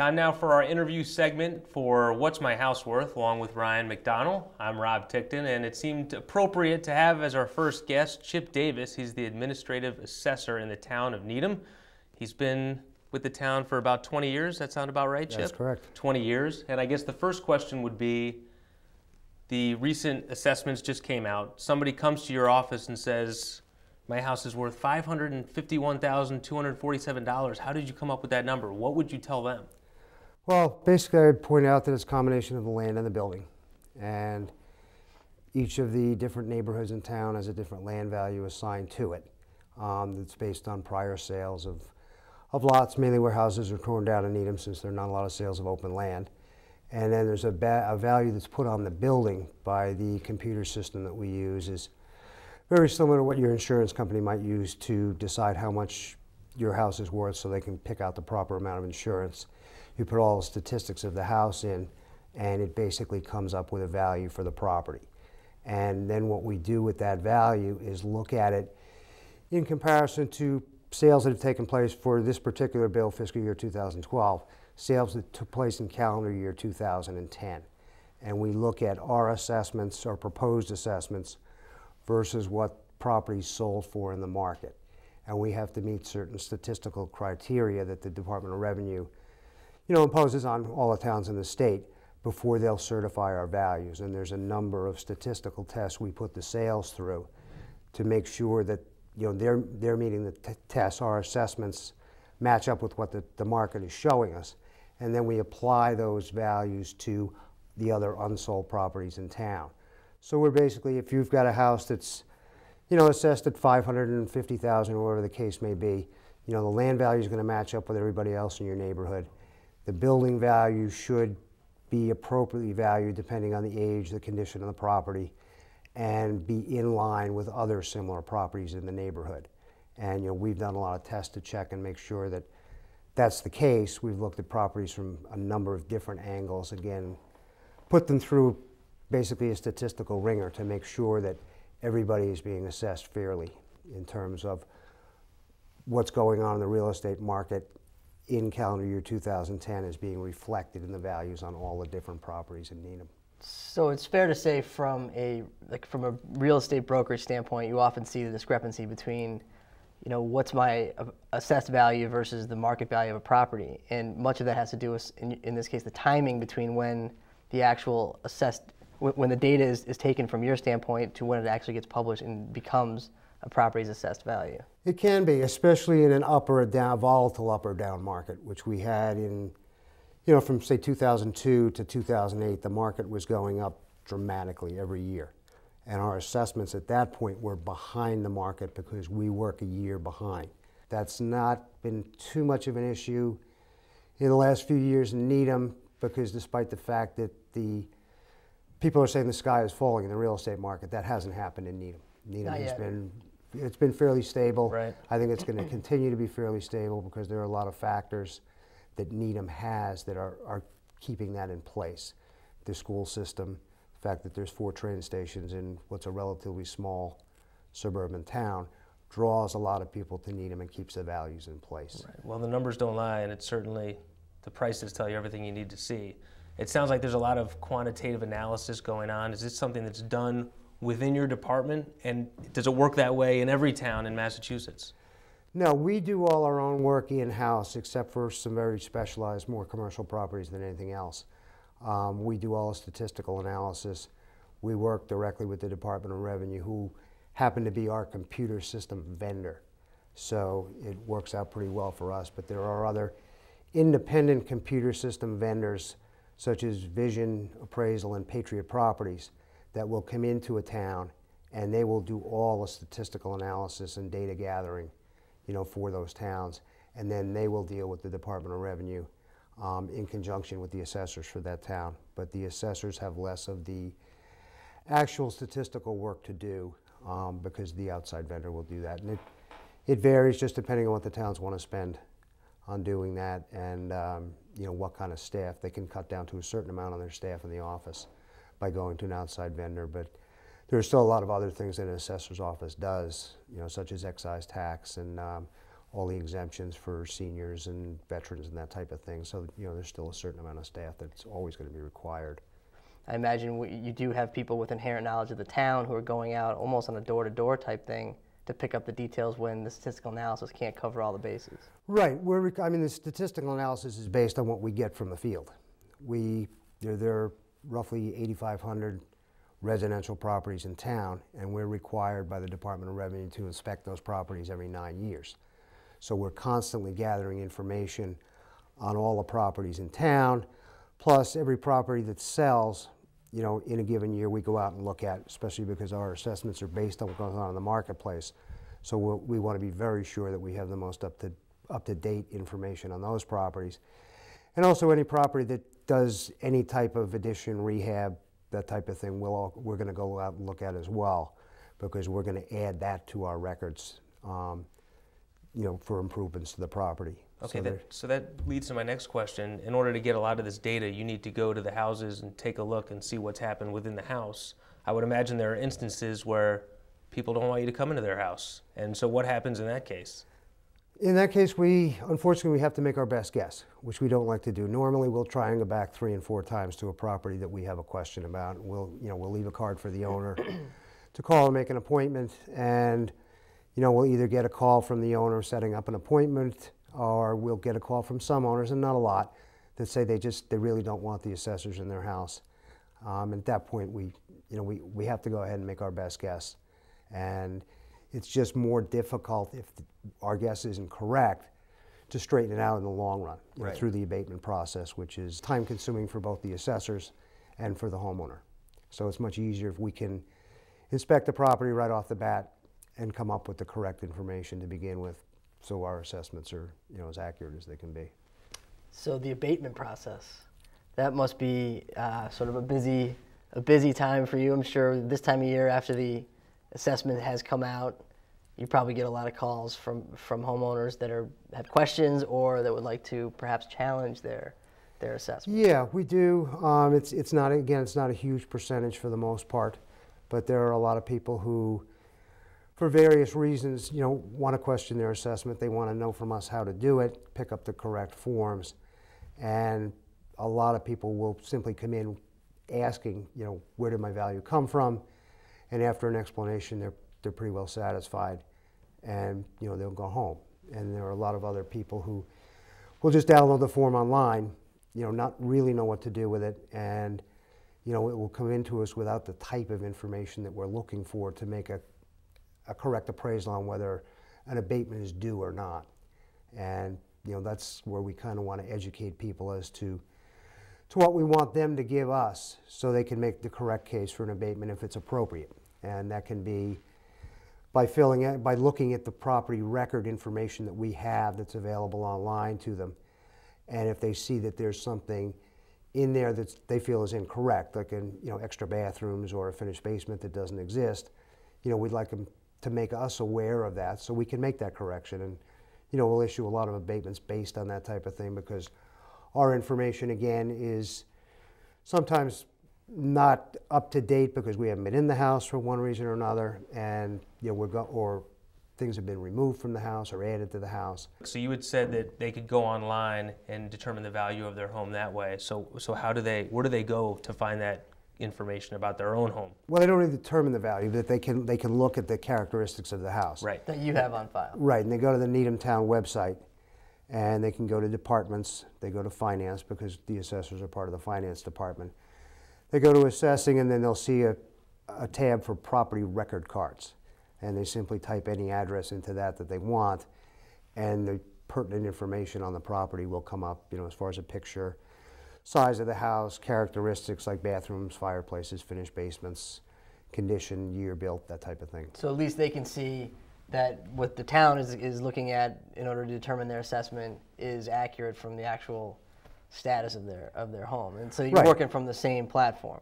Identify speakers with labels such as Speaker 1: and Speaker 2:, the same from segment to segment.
Speaker 1: Time now for our interview segment for What's My House Worth, along with Ryan McDonnell. I'm Rob Ticktin, and it seemed appropriate to have as our first guest Chip Davis. He's the administrative assessor in the town of Needham. He's been with the town for about 20 years. That sound about right, Chip?
Speaker 2: That's correct.
Speaker 1: 20 years. And I guess the first question would be, the recent assessments just came out. Somebody comes to your office and says, my house is worth $551,247. How did you come up with that number? What would you tell them?
Speaker 2: Well, basically, I'd point out that it's a combination of the land and the building. And each of the different neighborhoods in town has a different land value assigned to it. It's based on prior sales of lots, mainly where houses are torn down in Needham, since there are not a lot of sales of open land. And then there's a value that's put on the building by the computer system that we use, is very similar to what your insurance company might use to decide how much your house is worth so they can pick out the proper amount of insurance. You put all the statistics of the house in, and it basically comes up with a value for the property. And then what we do with that value is look at it in comparison to sales that have taken place for this particular bill, fiscal year 2012, sales that took place in calendar year 2010. And we look at our assessments, our proposed assessments, versus what properties sold for in the market. And we have to meet certain statistical criteria that the Department of Revenue imposes on all the towns in the state before they'll certify our values. And there's a number of statistical tests we put the sales through to make sure that they're meeting the tests, our assessments match up with what the market is showing us. And then we apply those values to the other unsold properties in town. So we're basically, if you've got a house that's assessed at $550,000 or whatever the case may be, the land value is going to match up with everybody else in your neighborhood. The building value should be appropriately valued depending on the age, the condition of the property, and be in line with other similar properties in the neighborhood. And we've done a lot of tests to check and make sure that that's the case. We've looked at properties from a number of different angles, again, put them through basically a statistical ringer to make sure that everybody is being assessed fairly in terms of what's going on in the real estate market in calendar year 2010 is being reflected in the values on all the different properties in Needham.
Speaker 3: So it's fair to say from a real estate brokerage standpoint, you often see the discrepancy between what's my assessed value versus the market value of a property. And much of that has to do with, in this case, the timing between when the actual when the data is taken from your standpoint to when it actually gets published and becomes a property's assessed value.
Speaker 2: It can be, especially in an volatile up or down market, which we had in, from say 2002 to 2008, the market was going up dramatically every year. And our assessments at that point were behind the market because we work a year behind. That's not been too much of an issue in the last few years in Needham, because despite the fact that people are saying the sky is falling in the real estate market, that hasn't happened in Needham. Needham has been fairly stable.
Speaker 3: Right.
Speaker 2: I think it's going to continue to be fairly stable because there are a lot of factors that Needham has that are keeping that in place. The school system, the fact that there's 4 train stations in what's a relatively small suburban town, draws a lot of people to Needham and keeps the values in place.
Speaker 1: Right. Well, the numbers don't lie, and it's certainly, the prices tell you everything you need to see. It sounds like there's a lot of quantitative analysis going on. Is this something that's done within your department, and does it work that way in every town in Massachusetts?
Speaker 2: No, we do all our own work in-house, except for some very specialized, more commercial properties than anything else. We do all the statistical analysis. We work directly with the Department of Revenue, who happen to be our computer system vendor. So it works out pretty well for us, but there are other independent computer system vendors, such as Vision Appraisal and Patriot Properties, that will come into a town and they will do all the statistical analysis and data gathering, for those towns, and then they will deal with the Department of Revenue in conjunction with the assessors for that town. But the assessors have less of the actual statistical work to do because the outside vendor will do that. And it varies just depending on what the towns want to spend on doing that, and what kind of staff. They can cut down to a certain amount on their staff in the office by going to an outside vendor, but there's still a lot of other things that an assessor's office does, such as excise tax and all the exemptions for seniors and veterans and that type of thing. So, there's still a certain amount of staff that's always going to be required.
Speaker 3: I imagine you do have people with inherent knowledge of the town who are going out almost on a door-to-door type thing to pick up the details when the statistical analysis can't cover all the bases.
Speaker 2: Right. The statistical analysis is based on what we get from the field. There are roughly 8,500 residential properties in town, and we're required by the Department of Revenue to inspect those properties every 9 years. So we're constantly gathering information on all the properties in town, plus every property that sells, in a given year we go out and look at, especially because our assessments are based on what goes on in the marketplace. So we want to be very sure that we have the most up-to-date information on those properties. And also any property that does any type of addition, rehab, that type of thing, we're going to go out and look at as well, because we're going to add that to our records, for improvements to the property.
Speaker 1: Okay, so that leads to my next question. In order to get a lot of this data, you need to go to the houses and take a look and see what's happened within the house. I would imagine there are instances where people don't want you to come into their house. And so what happens in that case?
Speaker 2: In that case, unfortunately, we have to make our best guess, which we don't like to do. Normally, we'll try and go back 3 and 4 times to a property that we have a question about. We'll leave a card for the owner to call and make an appointment, and we'll either get a call from the owner setting up an appointment, or we'll get a call from some owners, and not a lot, that say they really don't want the assessors in their house. At that point, we have to go ahead and make our best guess, and it's just more difficult if our guess isn't correct to straighten it out in the long run,
Speaker 1: right,
Speaker 2: through the abatement process, which is time consuming for both the assessors and for the homeowner. So it's much easier if we can inspect the property right off the bat and come up with the correct information to begin with, so our assessments are as accurate as they can be.
Speaker 3: So the abatement process, that must be sort of a busy time for you. I'm sure this time of year after the assessment has come out, you probably get a lot of calls from homeowners that have questions or that would like to perhaps challenge their assessment.
Speaker 2: Yeah, we do. It's not a huge percentage for the most part, but there are a lot of people who, for various reasons, want to question their assessment. They want to know from us how to do it, pick up the correct forms, and a lot of people will simply come in asking, where did my value come from? And after an explanation, they're pretty well satisfied, and they'll go home. And there are a lot of other people who will just download the form online, not really know what to do with it, and it will come into us without the type of information that we're looking for to make a correct appraisal on whether an abatement is due or not. And that's where we kind of want to educate people as to what we want them to give us, so they can make the correct case for an abatement if it's appropriate. And that can be by looking at the property record information that we have that's available online to them. And if they see that there's something in there that they feel is incorrect, like extra bathrooms or a finished basement that doesn't exist, we'd like them to make us aware of that so we can make that correction. And we'll issue a lot of abatements based on that type of thing, because our information, again, is sometimes not up to date because we haven't been in the house for one reason or another, and or things have been removed from the house or added to the house.
Speaker 1: So you had said that they could go online and determine the value of their home that way. So where do they go to find that information about their own home?
Speaker 2: Well, they don't really determine the value, but they can look at the characteristics of the house.
Speaker 1: Right.
Speaker 3: That you have on file.
Speaker 2: Right, and they go to the Needham Town website, and they can go to departments. They go to finance, because the assessors are part of the finance department. They go to assessing, and then they'll see a tab for property record cards. And they simply type any address into that they want, and the pertinent information on the property will come up, as far as a picture, size of the house, characteristics like bathrooms, fireplaces, finished basements, condition, year built, that type of thing.
Speaker 3: So at least they can see that what the town is looking at in order to determine their assessment is accurate from the actual status of their home. And so you're
Speaker 2: right,
Speaker 3: working from the same platform.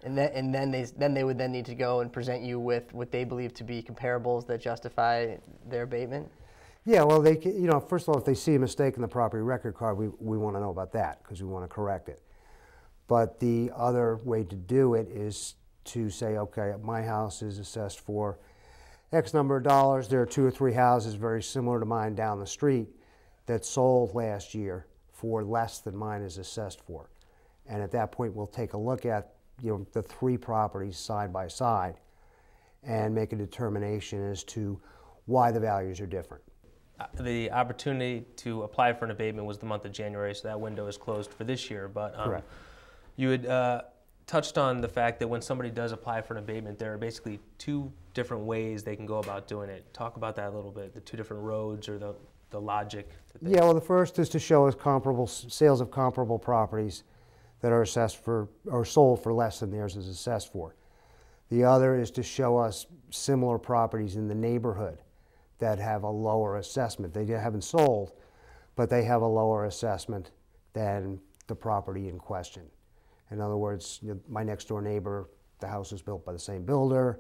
Speaker 3: And then they would need to go and present you with what they believe to be comparables that justify their abatement?
Speaker 2: Yeah, well, they first of all, if they see a mistake in the property record card, we want to know about that, because we want to correct it. But the other way to do it is to say, okay, my house is assessed for X number of dollars. There are 2 or 3 houses very similar to mine down the street that sold last year for less than mine is assessed for. And at that point, we'll take a look at the 3 properties side by side and make a determination as to why the values are different.
Speaker 1: The opportunity to apply for an abatement was the month of January, so that window is closed for this year. But
Speaker 2: Correct.
Speaker 1: You had touched on the fact that when somebody does apply for an abatement, there are basically 2 different ways they can go about doing it. Talk about that a little bit, the 2 different roads or the logic.
Speaker 2: Yeah, well, the first is to show us comparable sales of comparable properties that are assessed for or sold for less than theirs is assessed for. The other is to show us similar properties in the neighborhood that have a lower assessment. They haven't sold, but they have a lower assessment than the property in question. In other words, my next door neighbor, the house was built by the same builder,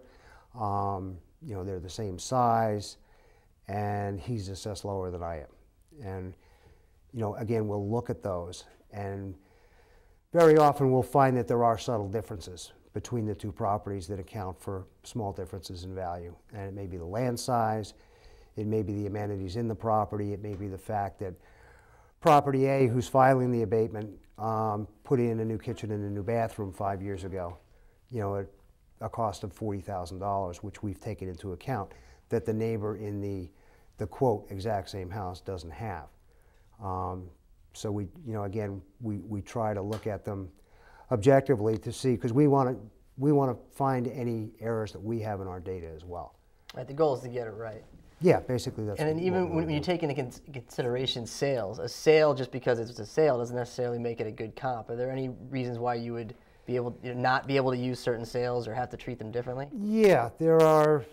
Speaker 2: they're the same size, and he's assessed lower than I am. And, again, we'll look at those, and very often we'll find that there are subtle differences between the 2 properties that account for small differences in value. And it may be the land size, it may be the amenities in the property, it may be the fact that property A, who's filing the abatement, put in a new kitchen and a new bathroom 5 years ago, at a cost of $40,000, which we've taken into account, that the neighbor in the quote exact same house doesn't have. So we try to look at them objectively to see, because we want to find any errors that we have in our data as well.
Speaker 3: Right, the goal is to get it right.
Speaker 2: Yeah, basically that's.
Speaker 3: And then even when you take into consideration sales, a sale just because it's a sale doesn't necessarily make it a good comp. Are there any reasons why you would be able, not be able to use certain sales or have to treat them differently?
Speaker 2: Yeah, there are,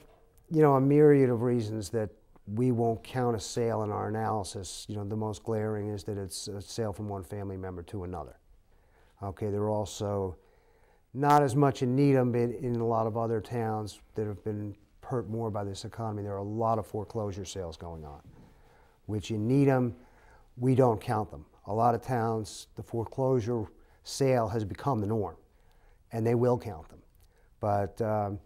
Speaker 2: a myriad of reasons that we won't count a sale in our analysis. The most glaring is that it's a sale from one family member to another. Okay, there are also not as much in Needham, but in a lot of other towns that have been hurt more by this economy. There are a lot of foreclosure sales going on, which in Needham, we don't count them. A lot of towns, the foreclosure sale has become the norm, and they will count them. But there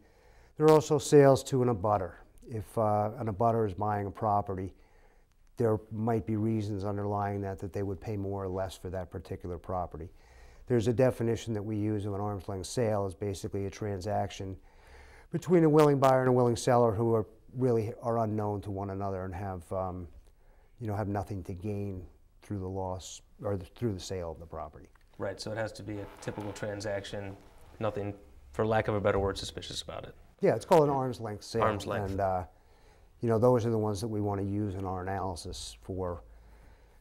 Speaker 2: are also sales to an abutter. If an abutter is buying a property, there might be reasons underlying that they would pay more or less for that particular property. There's a definition that we use of an arm's length sale is basically a transaction between a willing buyer and a willing seller who are really unknown to one another and have nothing to gain through the loss or through the sale of the property.
Speaker 1: Right, so it has to be a typical transaction, nothing, for lack of a better word, suspicious about it.
Speaker 2: Yeah, it's called an arm's length sale.
Speaker 1: Arm's length.
Speaker 2: And those are the ones that we want to use in our analysis for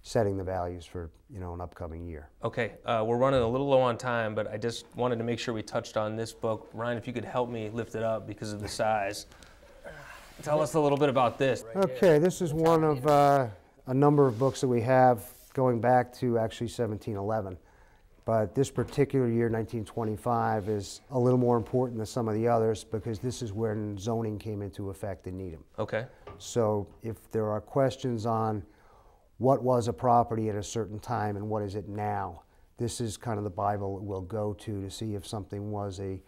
Speaker 2: setting the values for an upcoming year.
Speaker 1: Okay, we're running a little low on time, but I just wanted to make sure we touched on this book. Ryan, if you could help me lift it up because of the size. Tell us a little bit about this.
Speaker 2: Okay, this is one of a number of books that we have going back to actually 1711. But this particular year, 1925, is a little more important than some of the others because this is when zoning came into effect in Needham.
Speaker 1: Okay.
Speaker 2: So if there are questions on what was a property at a certain time and what is it now, this is kind of the Bible that we'll go to see if something was a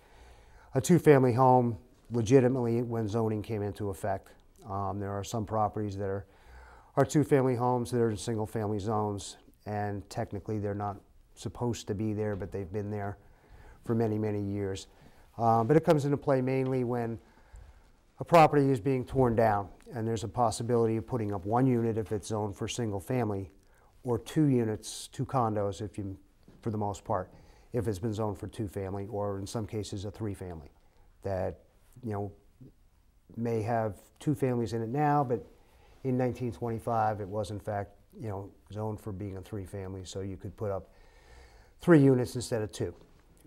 Speaker 2: 2-family home legitimately when zoning came into effect. There are some properties that are 2-family homes that are in single-family zones, and technically they're not supposed to be there, but they've been there for many, many years. But it comes into play mainly when a property is being torn down and there's a possibility of putting up 1 unit if it's zoned for single family, or 2 units, 2 condos if you, for the most part, if it's been zoned for 2-family, or in some cases a 3-family that may have 2 families in it now, but in 1925 it was in fact zoned for being a 3-family, so you could put up 3 units instead of 2,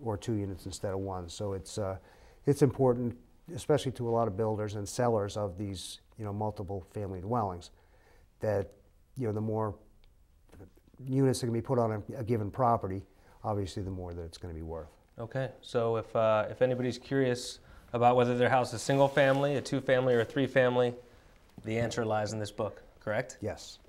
Speaker 2: or 2 units instead of 1. So it's important, especially to a lot of builders and sellers of these multiple family dwellings, that the more units that can be put on a given property, obviously the more that it's going to be worth.
Speaker 1: Okay, so if anybody's curious about whether their house is single family, a 2-family, or a 3-family, the answer lies in this book, correct?
Speaker 2: Yes.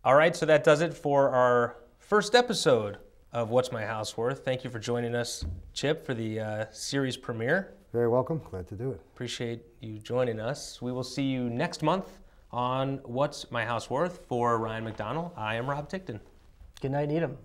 Speaker 1: All right, so that does it for our first episode of What's My House Worth. Thank you for joining us, Chip, for the series premiere.
Speaker 2: Very welcome. Glad to do it.
Speaker 1: Appreciate you joining us. We will see you next month on What's My House Worth. For Ryan McDonnell, I am Rob Ticktin.
Speaker 3: Good night, Needham.